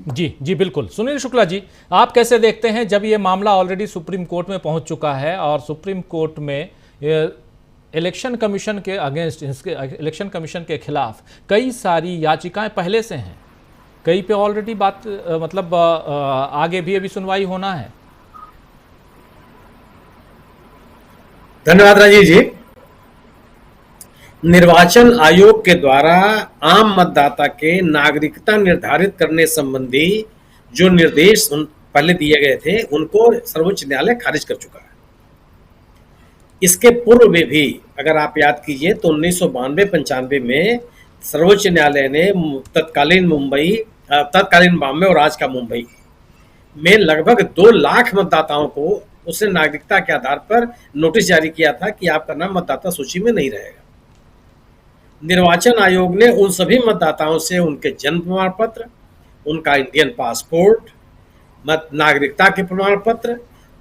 जी जी बिल्कुल। सुनील शुक्ला जी, आप कैसे देखते हैं जब ये मामला ऑलरेडी सुप्रीम कोर्ट में पहुंच चुका है और सुप्रीम कोर्ट में इलेक्शन कमीशन के अगेंस्ट, इलेक्शन कमीशन के खिलाफ कई सारी याचिकाएं पहले से हैं, कई पे ऑलरेडी बात मतलब आगे भी अभी सुनवाई होना है। धन्यवाद राजीव जी। निर्वाचन आयोग के द्वारा आम मतदाता के नागरिकता निर्धारित करने संबंधी जो निर्देश पहले दिए गए थे उनको सर्वोच्च न्यायालय खारिज कर चुका है। इसके पूर्व में भी अगर आप याद कीजिए तो 1992-95 में सर्वोच्च न्यायालय ने तत्कालीन बॉम्बे और आज का मुंबई में लगभग 2 लाख मतदाताओं को उसने नागरिकता के आधार पर नोटिस जारी किया था कि आपका नाम मतदाता सूची में नहीं रहेगा। निर्वाचन आयोग ने उन सभी मतदाताओं से उनके जन्म प्रमाण पत्र, उनका इंडियन पासपोर्ट, नागरिकता के प्रमाण पत्र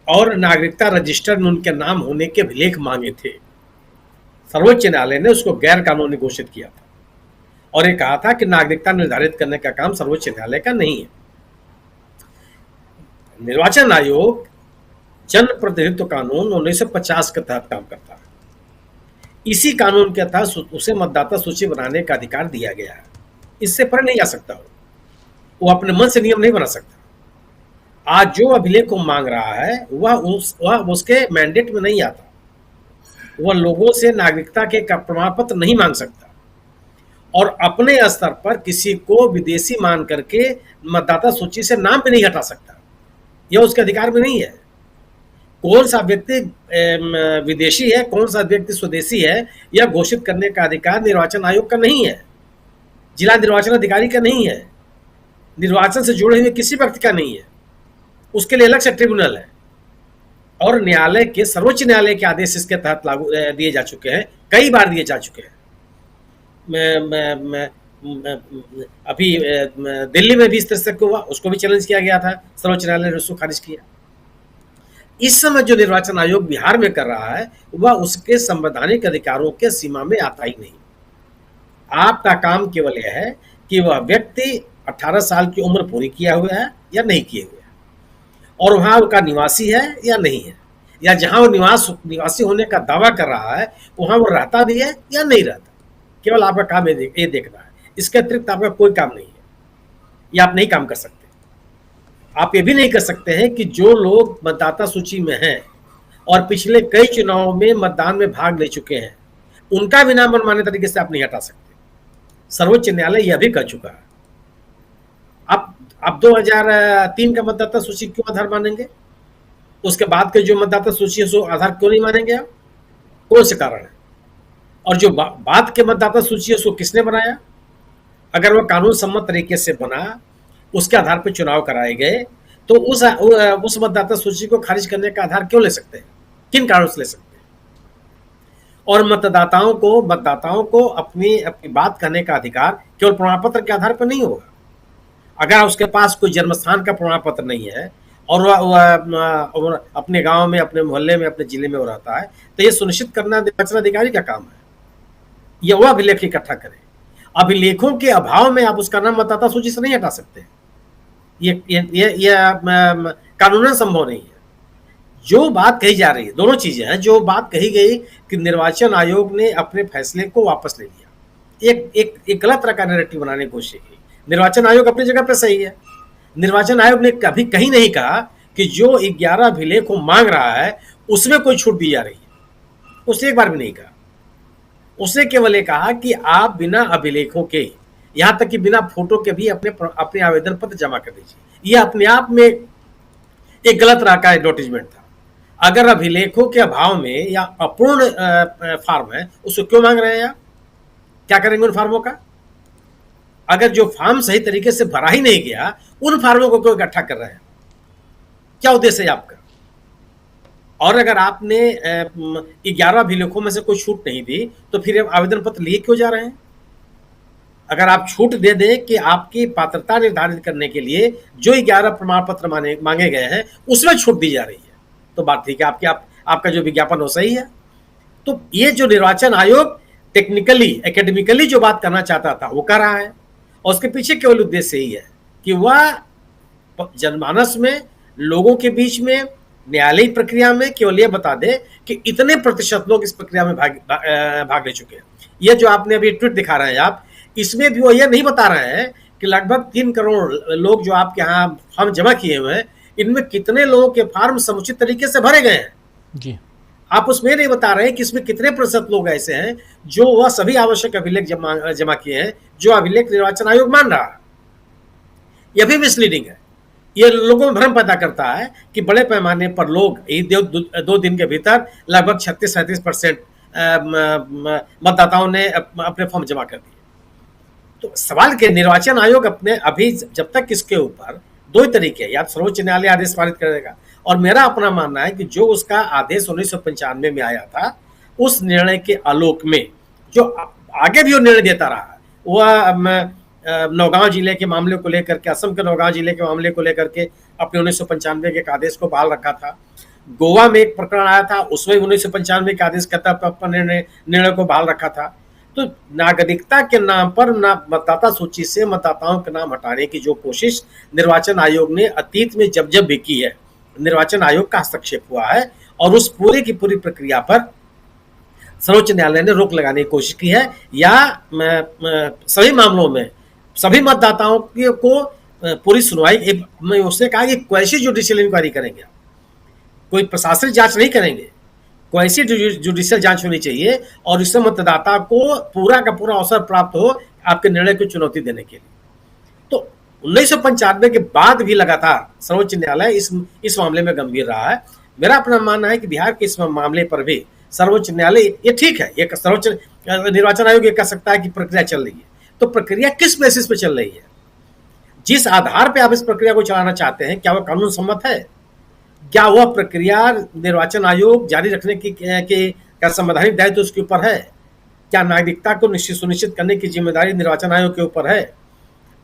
और नागरिकता रजिस्टर में उनके नाम होने के अभिलेख मांगे थे। सर्वोच्च न्यायालय ने उसको गैर कानूनी घोषित किया था और ये कहा था कि नागरिकता निर्धारित करने का काम सर्वोच्च न्यायालय का नहीं है। निर्वाचन आयोग जन प्रतिनिधित्व कानून 1950 के तहत काम करता है। इसी कानून के तहत उसे मतदाता सूची बनाने का अधिकार दिया गया है। इससे परे नहीं जा सकता वो अपने मन से नियम नहीं बना सकता। आज जो अभिलेख को मांग रहा है वह उसके मैंडेट में नहीं आता। वह लोगों से नागरिकता के प्रमाण पत्र नहीं मांग सकता और अपने स्तर पर किसी को विदेशी मान करके मतदाता सूची से नाम भी नहीं हटा सकता। यह उसके अधिकार में नहीं है। कौन सा व्यक्ति विदेशी है, कौन सा व्यक्ति स्वदेशी है, यह घोषित करने का अधिकार निर्वाचन आयोग का नहीं है, जिला निर्वाचन अधिकारी का नहीं है, निर्वाचन से जुड़े हुए किसी व्यक्ति का नहीं है। उसके लिए अलग से ट्रिब्यूनल है और न्यायालय के सर्वोच्च न्यायालय के आदेश इसके तहत लागू दिए जा चुके हैं, कई बार दिए जा चुके हैं। अभी दिल्ली में भी इस तरह से हुआ, उसको भी चैलेंज किया गया था, सर्वोच्च न्यायालय ने उसको खारिज किया। इस समय जो निर्वाचन आयोग बिहार में कर रहा है वह उसके संवैधानिक अधिकारों के सीमा में आता ही नहीं। आपका काम केवल यह है कि वह व्यक्ति 18 साल की उम्र पूरी किया हुआ है या नहीं किए हुए है, और वहां उसका निवासी है या नहीं है, या जहां वो निवासी होने का दावा कर रहा है वहां वो रहता भी है या नहीं रहता। केवल आपका काम ये देखना है। इसके अतिरिक्त आपका कोई काम नहीं है, या आप नहीं काम कर सकते। आप ये भी नहीं कर सकते हैं कि जो लोग मतदाता सूची में हैं और पिछले कई चुनावों में मतदान में भाग ले चुके हैं उनका भी नाम मनमाने तरीके से आप नहीं हटा सकते। सर्वोच्च न्यायालय यह भी कर चुका है। आप 2003 का मतदाता सूची क्यों आधार मानेंगे? उसके बाद के जो मतदाता सूची है उसको आधार क्यों नहीं मानेंगे आप? कौन से कारण है? और जो बाद के मतदाता सूची है उसको किसने बनाया? अगर वह कानून सम्मत तरीके से बना, उसके आधार पर चुनाव कराए गए, तो उस मतदाता सूची को खारिज करने का आधार क्यों ले सकते हैं? किन कारणों से ले सकते हैं? और मतदाताओं को अपनी बात करने का अधिकार केवल प्रमाण पत्र के आधार पर नहीं होगा। अगर उसके पास कोई जन्मस्थान का प्रमाण पत्र नहीं है और वह अपने गांव में, अपने मोहल्ले में, अपने जिले में वो रहता है, तो ये सुनिश्चित करना निर्वाचन अधिकारी का काम है। यह वह अभिलेख इकट्ठा करे। अभिलेखों के अभाव में आप उसका नाम मतदाता सूची से नहीं हटा सकते। ये कानूनन संभव नहीं है। जो बात कही जा रही है, दोनों चीजें हैं। जो बात कही गई कि निर्वाचन आयोग ने अपने फैसले को वापस ले लिया, एक गलत तरह का नैरेटिव बनाने की कोशिश की। निर्वाचन आयोग अपनी जगह पे सही है। निर्वाचन आयोग ने कभी कहीं नहीं कहा कि जो 11 अभिलेख को मांग रहा है उसमें कोई छूट दी जा रही है। उसने एक बार भी नहीं कहा। उसने केवल ये कहा कि आप बिना अभिलेखों के, यहां तक कि बिना फोटो के भी अपने आवेदन पत्र जमा कर दीजिए। यह अपने आप में एक गलत तरह का एडवर्टीजमेंट था। अगर अभिलेखों के अभाव में या अपूर्ण फॉर्म है उसको क्यों मांग रहे हैं आप? क्या करेंगे उन फार्मों का? अगर जो फॉर्म सही तरीके से भरा ही नहीं गया, उन फार्मों को क्यों इकट्ठा कर रहे हैं? क्या उद्देश्य है आपका? और अगर आपने 11 अभिलेखों में से कोई छूट नहीं दी तो फिर आवेदन पत्र लिए क्यों जा रहे हैं? अगर आप छूट दे दें कि आपकी पात्रता निर्धारित करने के लिए जो 11 प्रमाण पत्र मांगे गए हैं उसमें छूट दी जा रही है, तो बात ठीक है। आपका जो विज्ञापन हो सही है। तो ये जो निर्वाचन आयोग टेक्निकली, एकेडमिकली जो बात करना चाहता था वो कर रहा है, और उसके पीछे केवल उद्देश्य यही है कि वह जनमानस में, लोगों के बीच में, न्यायालयिक प्रक्रिया में केवल ये बता दे कि इतने प्रतिशत लोग इस प्रक्रिया में भाग ले चुके हैं। ये जो आपने अभी ट्वीट दिखा रहे हैं आप, इसमें भी वो ये नहीं बता रहे हैं कि लगभग 3 करोड़ लोग जो आपके यहाँ फॉर्म जमा किए हुए हैं, इनमें कितने लोगों के फॉर्म समुचित तरीके से भरे गए हैं जी। आप उसमें नहीं बता रहे हैं कि इसमें कितने प्रतिशत लोग ऐसे हैं जो वह सभी आवश्यक अभिलेख जमा किए हैं जो अभिलेख निर्वाचन आयोग मान रहा है। यह भी मिसलीडिंग है। ये लोगों में भ्रम पैदा करता है कि बड़े पैमाने पर लोग 2 दिन के भीतर लगभग 36-37% मतदाताओं ने अपने फॉर्म जमा कर दिए। तो सवाल के निर्वाचन आयोग अपने अभी जब तक इसके ऊपर 2 ही तरीके, या सर्वोच्च न्यायालय आदेश पारित करेगा, और मेरा अपना मानना है कि जो उसका आदेश 1995 में आया था, उस निर्णय के आलोक में जो आगे भी वो निर्णय देता रहा, वह नौगांव जिले के मामले को लेकर के, असम के नौगांव जिले के मामले को लेकर के अपने 1995 के एक आदेश को बहाल रखा था। गोवा में एक प्रकरण आया था, उसमें 1995 के आदेश के तहत अपने निर्णय को बहाल रखा था। तो नागरिकता के नाम पर मतदाता सूची से मतदाताओं के नाम हटाने की जो कोशिश निर्वाचन आयोग ने अतीत में जब जब भी की है, निर्वाचन आयोग का हस्तक्षेप हुआ है और उस पूरी की पूरी प्रक्रिया पर सर्वोच्च न्यायालय ने रोक लगाने की कोशिश की है, या सभी मामलों में सभी मतदाताओं को पूरी सुनवाई, उसने कहा कि क्वैसी जुडिशियल इंक्वायरी करेंगे, कोई प्रशासनिक जांच नहीं करेंगे, क्वैसी जुडिशियल जांच होनी चाहिए और इससे मतदाता को पूरा का पूरा अवसर प्राप्त हो आपके निर्णय को चुनौती देने के लिए। तो 1995 के बाद भी लगातार सर्वोच्च न्यायालय इस मामले में गंभीर रहा है। मेरा अपना मानना है कि बिहार के इस मामले पर भी सर्वोच्च न्यायालय, ये ठीक है, ये सर्वोच्च निर्वाचन आयोग ये कह सकता है कि प्रक्रिया चल रही है, तो प्रक्रिया किस बेसिस पे चल रही है, जिस आधार पे आप इस प्रक्रिया को चलाना चाहते हैं, क्या वह कानून सम्मत है? क्या वह प्रक्रिया निर्वाचन आयोग जारी रखने की का संवैधानिक दायित्व उसके ऊपर है? क्या नागरिकता को सुनिश्चित करने की जिम्मेदारी निर्वाचन आयोग के ऊपर है?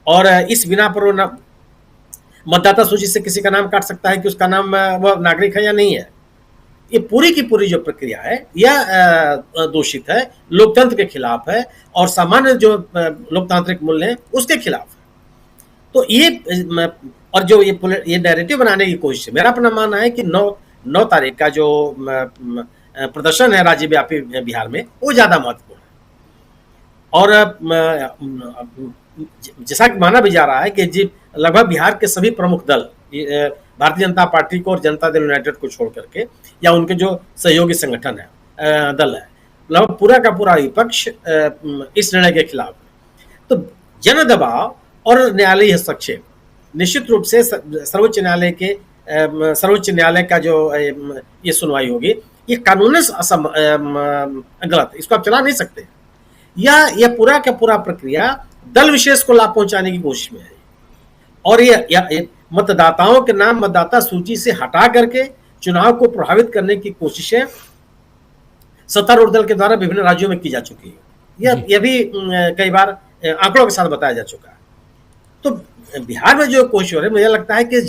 और इस बिना पर वो मतदाता सूची से किसी का नाम काट सकता है कि उसका नाम वह नागरिक है या नहीं है? ये पूरी की पूरी जो प्रक्रिया है यह दोषित है, लोकतंत्र के खिलाफ है और सामान्य जो लोकतांत्रिक मूल्य है उसके खिलाफ है। तो ये और जो ये नैरेटिव बनाने की कोशिश है, मेरा अपना मानना है कि 9 तारीख का जो प्रदर्शन है राज्यव्यापी बिहार में, वो ज़्यादा महत्वपूर्ण है। और जैसा कि माना भी जा रहा है कि लगभग बिहार के सभी प्रमुख दल, भारतीय जनता पार्टी को और जनता दल यूनाइटेड को छोड़ करके, या उनके जो सहयोगी संगठन है, दल है, लगभग पूरा का पूरा विपक्ष इस निर्णय के खिलाफ है। तो जन दबाव और न्यायालयीय हस्तक्षेप निश्चित रूप से सर्वोच्च न्यायालय का जो ये सुनवाई होगी, ये कानूनन गलत, इसको आप चला नहीं सकते। यह पूरा का पूरा प्रक्रिया दल विशेष को लाभ पहुंचाने की कोशिश में है, और ये मतदाताओं के नाम मतदाता सूची से हटा करके चुनाव को प्रभावित करने की कोशिशें सत्तारूढ़ दल के द्वारा विभिन्न राज्यों में की जा चुकी है। यह भी कई बार आंकड़ों के साथ बताया जा चुका है। तो बिहार में जो कोशिश हो रही है, मुझे लगता है कि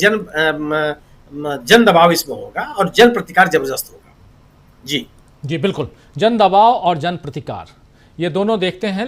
जन दबाव इसमें होगा और जन प्रतिकार जबरदस्त होगा। जी बिल्कुल, जन दबाव और जन प्रतिकार ये दोनों देखते हैं।